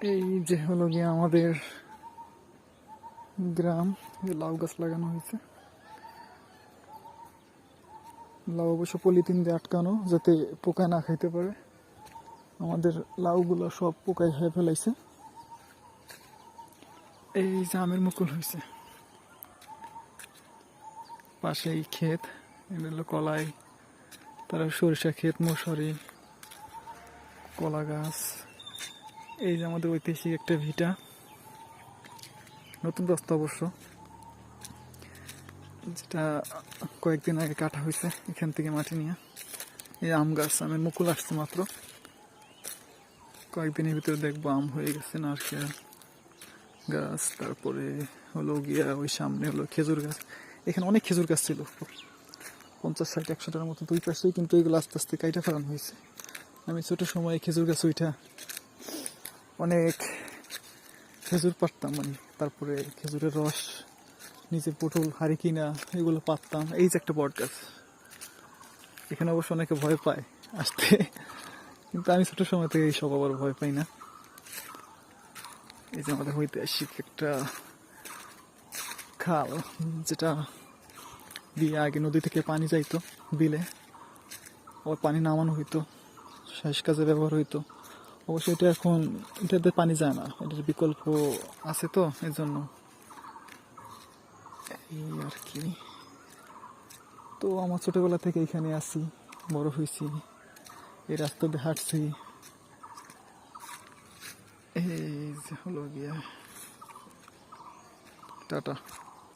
এই যে হলো গিয়ে আমাদের গ্রাম, লাউ গাছ লাগানো হয়েছে। লাউ অবশ্য পলিথিন দিয়ে আটকানো, যাতে পোকা না খাইতে পারে। আমাদের লাউগুলো সব পোকায় খেয়ে ফেলাইছে। এই যে আমের মুকুল হয়েছে, পাশেই ক্ষেত, এটা হলো কলাই, তারা সরিষা ক্ষেত, মশারি, কলা গাছ। এই যে আমাদের ঐতিহাসিক একটা ভিটা, নতুন রাস্তা অবশ্য, যেটা কয়েকদিন আগে কাটা হয়েছে এখান থেকে মাটি নিয়ে। এই আম গাছ, আমের মুকুল আসছে মাত্র, কয়েকদিনের ভিতরে দেখবো আম হয়ে গেছে। নারকেল গাছ, তারপরে হলো গিয়া ওই সামনে হলো খেজুর গাছ। এখানে অনেক খেজুর গাছ ছিল, 50, 60, 100টার মতো দুই পাশেই, কিন্তু এগুলো আস্তে আস্তে কাইটা ফেলানো হয়েছে। আমি ছোট সময় খেজুর গাছ ওইটা অনেক খেজুর পাড়তাম, মানে তারপরে খেজুরের রস, নিজে পটল হাড়ি কিনা এগুলো পারতাম। এই যে একটা বট গাছ, এখানে অবশ্য অনেকে ভয় পায় আসতে, কিন্তু আমি ছোট সময় থেকে এইসব আবার ভয় পাই না। এই যে আমাদের ঐতিহাসিক একটা খাল, যেটা দিয়ে আগে নদী থেকে পানি যাইতো বিলে, আবার পানি নামানো হইতো, সেচ কাজে ব্যবহার হইতো। অবশ্য এটা এখন এটাতে পানি যায় না, এটার বিকল্প আছে তো, এই জন্য। এই আর কি। তো আমার ছোটবেলা থেকে এখানে আসি, বড় হয়েছি, এই রাস্তা দিয়ে হাঁটছি। এই যে হলো গিয়া, টাটা।